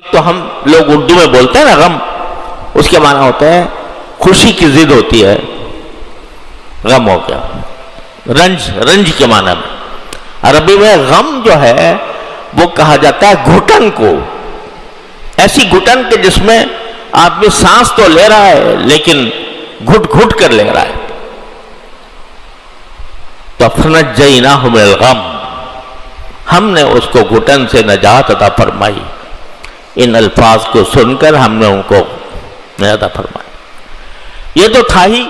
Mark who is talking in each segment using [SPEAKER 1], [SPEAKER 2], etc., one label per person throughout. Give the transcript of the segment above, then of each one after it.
[SPEAKER 1] تو ہم لوگ اردو میں بولتے ہیں نا غم، اس کے معنی ہوتا ہے خوشی کی ضد ہوتی ہے، غم ہو گیا، رنج کے معنی میں۔ عربی میں غم جو ہے وہ کہا جاتا ہے گھٹن کو، ایسی گھٹن کہ جس میں آدمی سانس تو لے رہا ہے لیکن گھٹ گھٹ کر لے رہا ہے۔ تو فَنَجَّيْنَاهُ مِنَ الْغَمِّ، ہم نے اس کو گھٹن سے نجات عطا فرمائی۔ ان الفاظ کو سن کر ہم نے ان کو نجات عطا فرمائی۔ یہ تو تھا ہی،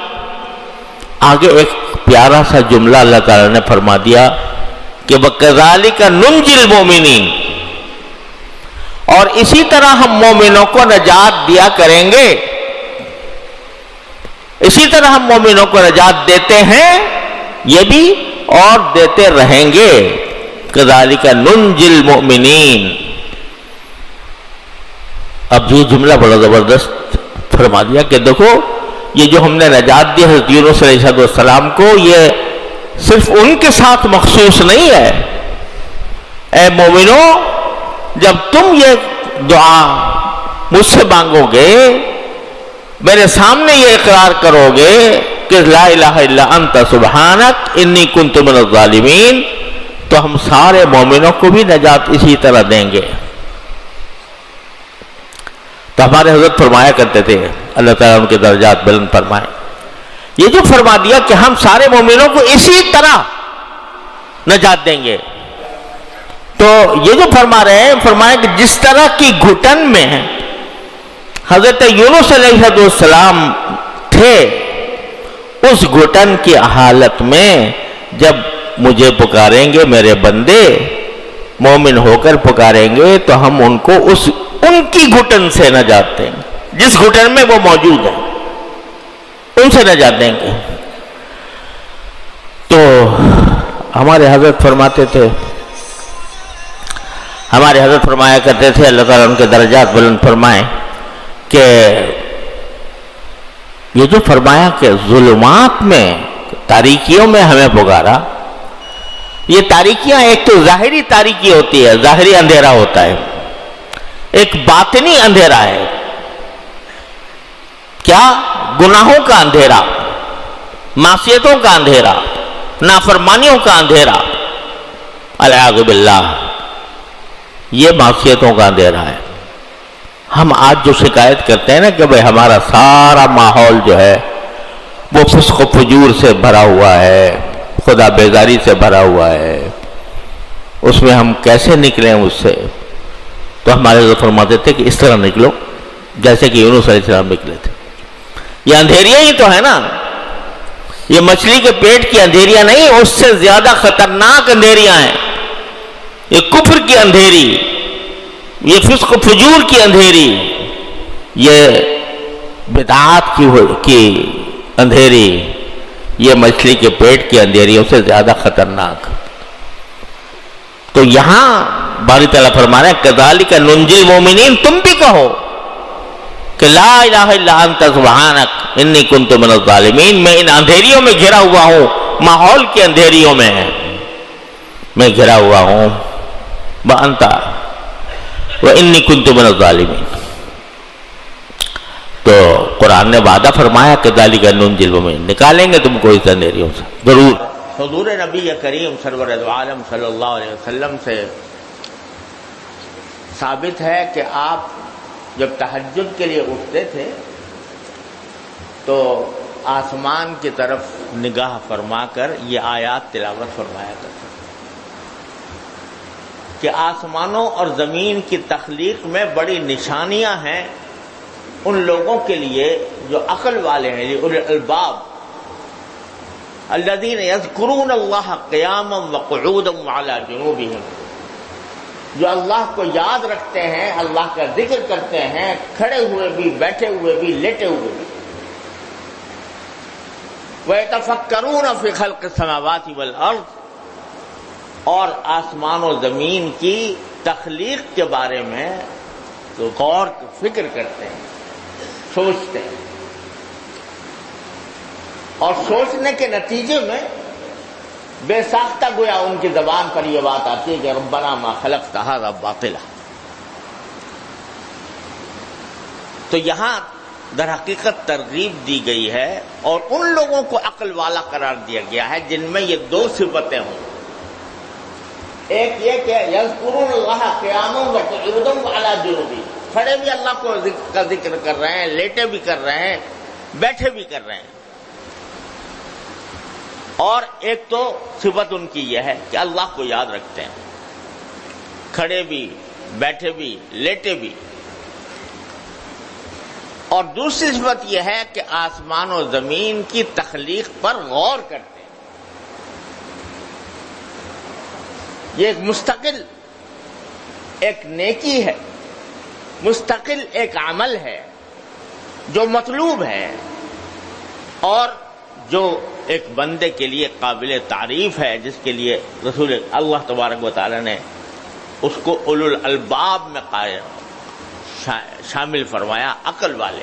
[SPEAKER 1] آگے ایک پیارا سا جملہ اللہ تعالیٰ نے فرما دیا کہ وَكَذَلِكَ نُنْجِي الْمُؤْمِنِينَ، اور اسی طرح ہم مومنوں کو نجات دیا کریں گے، اسی طرح ہم مومنوں کو نجات دیتے ہیں یہ بھی اور دیتے رہیں گے۔ كَذَلِكَ نُنْجِي الْمُؤْمِنِينَ، اب یہ جملہ بڑا زبردست فرما دیا کہ دیکھو یہ جو ہم نے نجات دی حضرت یونس علیہ السلام کو، یہ صرف ان کے ساتھ مخصوص نہیں ہے۔ اے مومنوں، جب تم یہ دعا مجھ سے مانگو گے، میرے سامنے یہ اقرار کرو گے کہ لا الہ الا انت سبحانک انی کنت من الظالمین، تو ہم سارے مومنوں کو بھی نجات اسی طرح دیں گے۔ تو ہمارے حضرت فرمایا کرتے تھے، اللہ تعالیٰ ان کے درجات بلند فرمائے، یہ جو فرما دیا کہ ہم سارے مومنوں کو اسی طرح نجات دیں گے، تو یہ جو فرما رہے ہیں، فرمایا کہ جس طرح کی گھٹن میں حضرت یونس علیہ السلام تھے، اس گھٹن کی حالت میں جب مجھے پکاریں گے میرے بندے، مومن ہو کر پکاریں گے، تو ہم ان کو ان کی گھٹن سے نجات دیں گے، جس گھٹن میں وہ موجود ہیں ان سے نجات دیں گے۔ تو ہمارے حضرت فرماتے تھے، ہمارے حضرت فرمایا کرتے تھے، اللہ تعالیٰ ان کے درجات بلند فرمائے، کہ یہ جو فرمایا کہ ظلمات میں، تاریکیوں میں ہمیں پکارا، یہ تاریکیاں ایک تو ظاہری تاریکی ہوتی ہے، ظاہری اندھیرا ہوتا ہے، ایک باطنی اندھیرا ہے۔ کیا؟ گناہوں کا اندھیرا، معصیتوں کا اندھیرا، نافرمانیوں کا اندھیرا، والعیاذ باللہ، یہ معصیتوں کا اندھیرا ہے۔ ہم آج جو شکایت کرتے ہیں نا کہ بھئی ہمارا سارا ماحول جو ہے وہ فسق و فجور سے بھرا ہوا ہے، خدا بیزاری سے بھرا ہوا ہے، اس میں ہم کیسے نکلیں اس سے؟ تو ہمارے حضرت فرماتے تھے کہ اس طرح نکلو جیسے کہ یونس علیہ السلام نکلے تھے۔ یہ اندھیریاں ہی تو ہے نا، یہ مچھلی کے پیٹ کی اندھیریاں نہیں، اس سے زیادہ خطرناک اندھیریاں ہیں۔ یہ کفر کی اندھیری، یہ فسق و فجور کی اندھیری، یہ بدعات کی اندھیری، یہ مچھلی کے پیٹ کی اندھیریوں سے زیادہ خطرناک۔ تو یہاں باری تعالیٰ فرما رہے ہیں کذالک ننجی المؤمنین، تم بھی کہو کہ لا الہ الا انت سبحانک انی کنت من الظالمین، میں ان اندھیریوں میں گھرا ہوا ہوں، ماحول کے اندھیریوں میں میں گھرا ہوا ہوں، وانت وانی کنت من الظالمین۔ تو قرآن نے وعدہ فرمایا کذالک ننجی المؤمنین، نکالیں گے تم کو اس اندھیریوں سے ضرور۔ حضور نبی کریم سرور عالم صلی اللہ علیہ وسلم سے ثابت ہے کہ آپ جب تہجد کے لیے اٹھتے تھے تو آسمان کی طرف نگاہ فرما کر یہ آیات تلاوت فرمایا کرتے کہ آسمانوں اور زمین کی تخلیق میں بڑی نشانیاں ہیں ان لوگوں کے لیے جو عقل والے ہیں، اولی الالباب، الذین یذکرون اللہ قیاما وقعودا وعلی جنوبہم، جو اللہ کو یاد رکھتے ہیں، اللہ کا ذکر کرتے ہیں، کھڑے ہوئے بھی، بیٹھے ہوئے بھی، لیٹے ہوئے بھی۔ وَيَتَفَكَّرُونَ فِي خَلْقِ السَّمَاوَاتِ وَالْأَرْضِ، اور آسمان و زمین کی تخلیق کے بارے میں تو غور فکر کرتے ہیں، سوچتے ہیں، اور سوچنے کے نتیجے میں بے ساختہ گویا ان کی زبان پر یہ بات آتی ہے کہ ربنا ما خلقت ھذا باطلا، تو یہاں در حقیقت ترغیب دی گئی ہے اور ان لوگوں کو عقل والا قرار دیا گیا ہے جن میں یہ دو صفتیں ہوں. ایک یہ کہ یذکرون اللہ قیاما وقعودا وعلی جنوبہم، کھڑے بھی اللہ کا ذکر کر رہے ہیں، لیٹے بھی کر رہے ہیں، بیٹھے بھی کر رہے ہیں. اور ایک تو صفت ان کی یہ ہے کہ اللہ کو یاد رکھتے ہیں، کھڑے بھی، بیٹھے بھی، لیٹے بھی. اور دوسری صفت یہ ہے کہ آسمان و زمین کی تخلیق پر غور کرتے ہیں. یہ ایک مستقل ایک نیکی ہے، مستقل ایک عمل ہے جو مطلوب ہے اور جو ایک بندے کے لیے قابل تعریف ہے، جس کے لیے رسول اللہ تبارک و تعالی نے اس کو اولو الالباب میں شامل فرمایا، عقل والے.